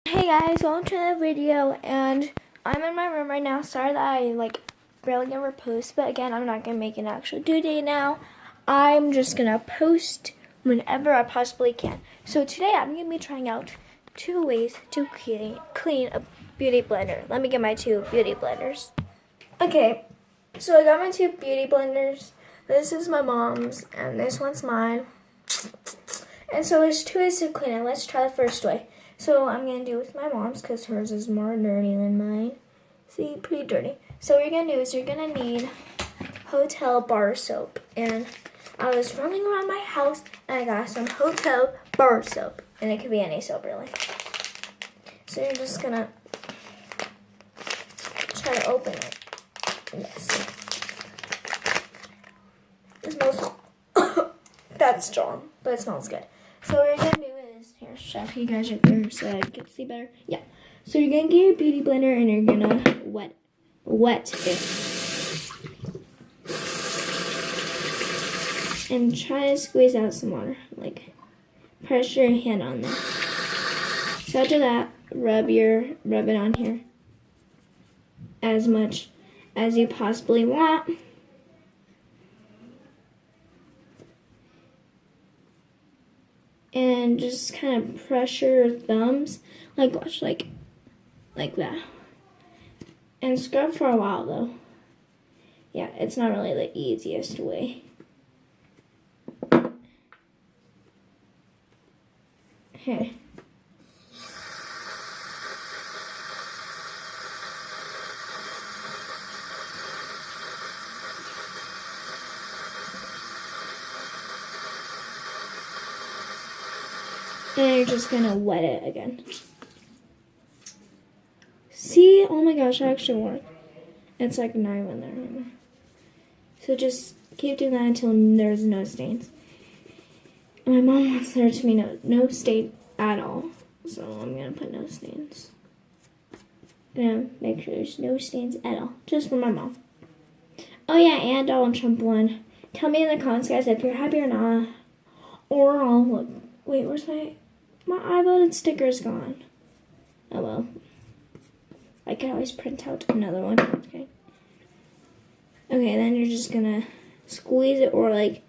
Hey guys, welcome to the video, and I'm in my room right now. Sorry that I barely ever post, but again, I'm not gonna make an actual due date now. I'm just gonna post whenever I possibly can. So today I'm gonna be trying out 2 ways to clean a beauty blender. Let me get my 2 beauty blenders. Okay, so I got my 2 beauty blenders. This is my mom's, and this one's mine. And so there's 2 ways to clean it. Let's try the first way. So I'm going to do it with my mom's because hers is more dirty than mine. See, pretty dirty. So what you're going to do is you're going to need Hotel bar soap. And I was running around my house and I got some Hotel bar soap. And it could be any soap really. So you're just going to try to open it. Yes. It smells that's strong, but it smells good. So what you're going to do is, here, chef, you guys right there so I can see better. Yeah. So you're going to get your beauty blender and you're going to wet it. And try to squeeze out some water. Like, press your hand on there. So after that, rub it on here as much as you possibly want. And just kind of pressure your thumbs, like watch, like that. And scrub for a while though. Yeah, it's not really the easiest way. Okay. And you're just gonna wet it again. See? Oh my gosh, it actually worked. It's like not even there anymore. So just keep doing that until there's no stains. And my mom wants there to be no stain at all. So I'm gonna put no stains. Gonna make sure there's no stains at all. Just for my mom. Oh yeah, and Donald Trump won. Tell me in the comments, guys, if you're happy or not. Or I'll look. Wait, where's my I voted sticker is gone. Oh well. I can always print out another one. Okay. Okay, then you're just gonna squeeze it or like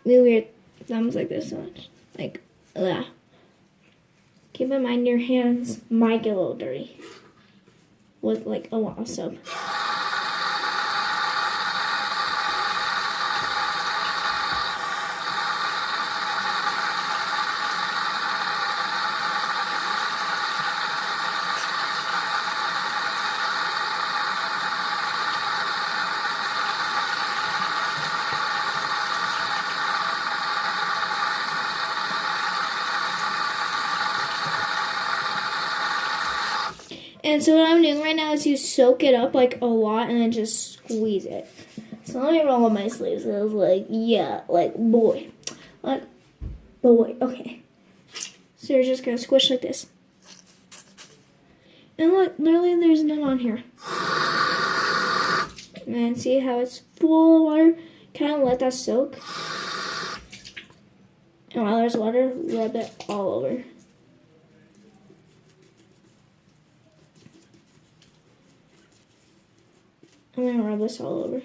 move your thumbs like this much. Like that. Keep in mind your hands might get a little dirty with like a lot of soap. And so what I'm doing right now is you soak it up like a lot and then just squeeze it. So let me roll up my sleeves. I was like, yeah, like boy. Like boy. Okay. So you're just gonna squish like this. And look, literally there's none on here. And see how it's full of water? Kind of let that soak. And while there's water, rub it all over. I'm going to rub this all over.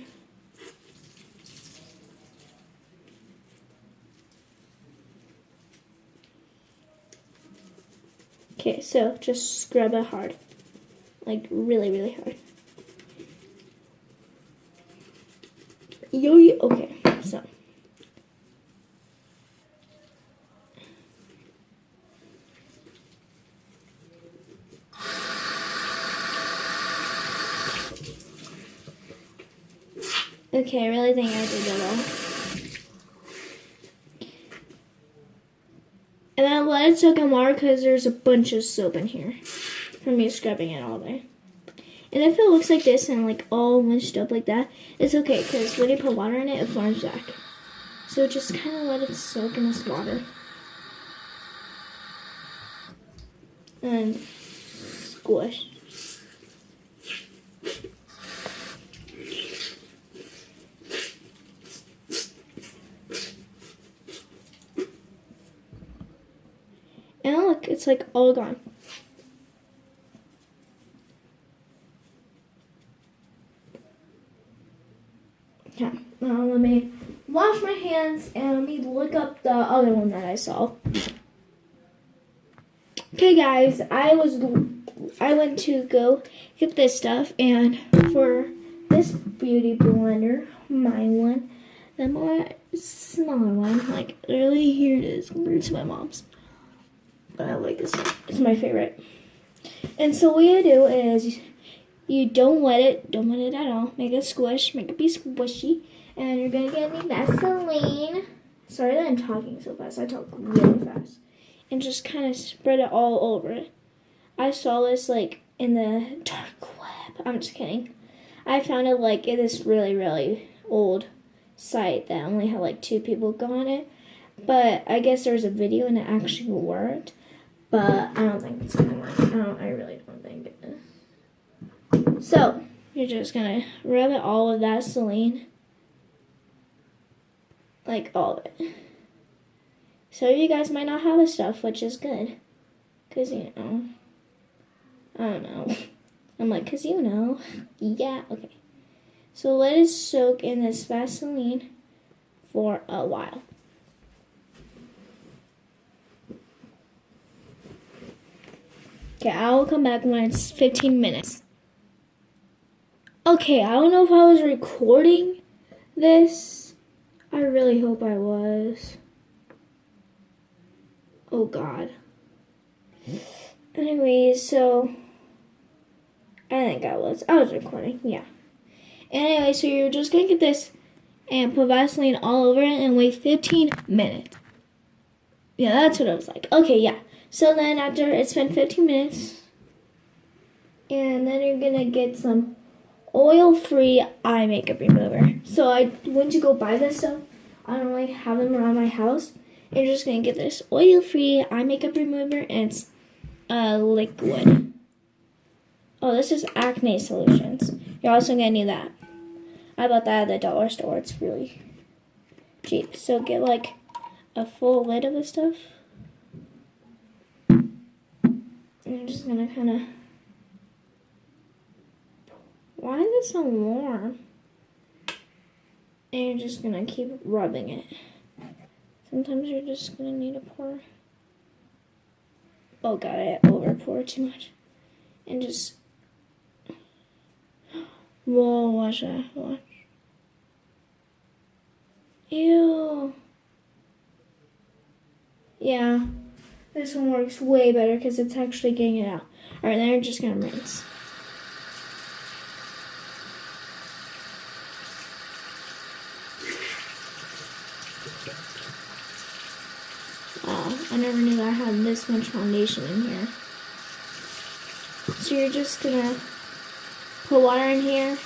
Okay, so just scrub it hard. Like really, really hard. Okay, so. Okay, I really think I did it all. And then let it soak in water because there's a bunch of soap in here from me scrubbing it all day. And if it looks like this and like all munched up like that, it's okay because when you put water in it, it forms back. So just kind of let it soak in this water. And squish. And look, it's like all gone. Okay, now let me wash my hands and let me look up the other one that I saw. Okay, guys, I went to go get this stuff, and for this beauty blender, my one, the more smaller one, like really here it is compared to my mom's. But I like this one. It's my favorite. And so what you do is you don't wet it at all. Make it squish, make it be squishy. And you're gonna get any Vaseline. Sorry that I'm talking so fast. I talk really fast. And just kind of spread it all over it. I saw this like in the dark web. I'm just kidding. I found it like in this really, really old site that only had like 2 people go on it. But I guess there's a video and it actually worked. But I don't think it's gonna work. I really don't think it is. So you're just gonna rub it all with Vaseline. Like all of it. So you guys might not have this stuff, which is good. Cause I don't know. I'm like, cause yeah, okay. So let it soak in this Vaseline for a while. Okay, I will come back when it's 15 minutes. Okay, I don't know if I was recording this. I really hope I was. Oh God. Anyways, so I think I was recording, yeah. Anyway, so you're just gonna get this and put Vaseline all over it and wait 15 minutes. Yeah, that's what it was like. Okay, yeah. So then after it's been 15 minutes, and then you're gonna get some oil-free eye makeup remover. So I went to go buy this stuff. I don't like have them around my house. You're just gonna get this oil-free eye makeup remover, and it's liquid. Oh, this is acne solutions. You're also gonna need that. I bought that at the dollar store. It's really cheap. So get like a full lid of this stuff. And you're just gonna kind of. Why is it so warm? And you're just gonna keep rubbing it. Sometimes you're just gonna need to pour. Oh God, I over poured too much. And just. Whoa, watch that. Watch. Ew. Yeah. This one works way better because it's actually getting it out. Alright, then you're just gonna rinse. Wow, I never knew I had this much foundation in here. So you're just gonna put water in here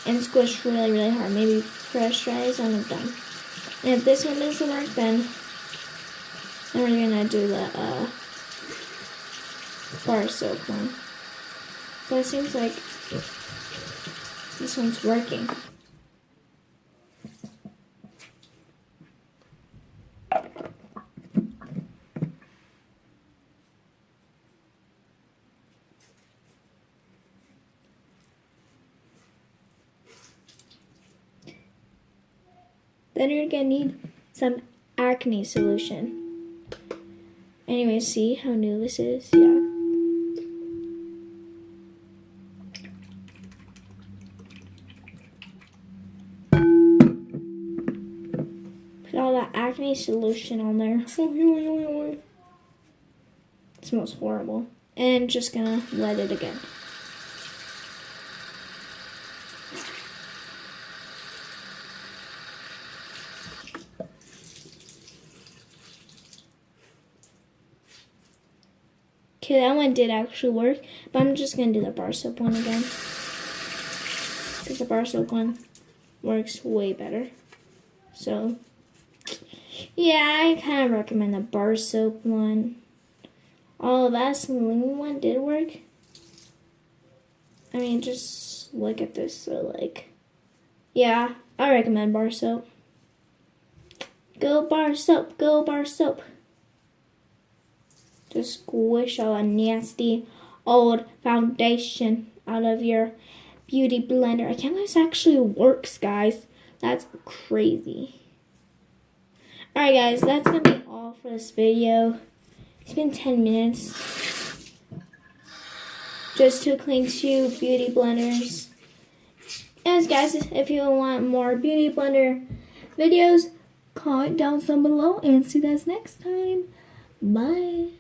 and squish really, really hard. Maybe fresh dries and I'm done. And if this one doesn't work, then we're gonna do the bar soap one. So it seems like this one's working. Then you're gonna need some acne solution. Anyway, see how new this is? Yeah. Put all that acne solution on there. It smells horrible. And just gonna let it again. Okay, that one did actually work, but I'm just going to do the bar soap one again. Because the bar soap one works way better. So, yeah, I kind of recommend the bar soap one. All that Vaseline one did work. I mean, just look at this. So, like, yeah, I recommend bar soap. Go bar soap, go bar soap. Just squish all the nasty old foundation out of your Beauty blender. I can't believe this actually works, guys. That's crazy. Alright guys, that's gonna be all for this video. It's been 10 minutes. Just to clean 2 beauty blenders. And guys, if you want more beauty blender videos, comment down some below and see you guys next time. Bye.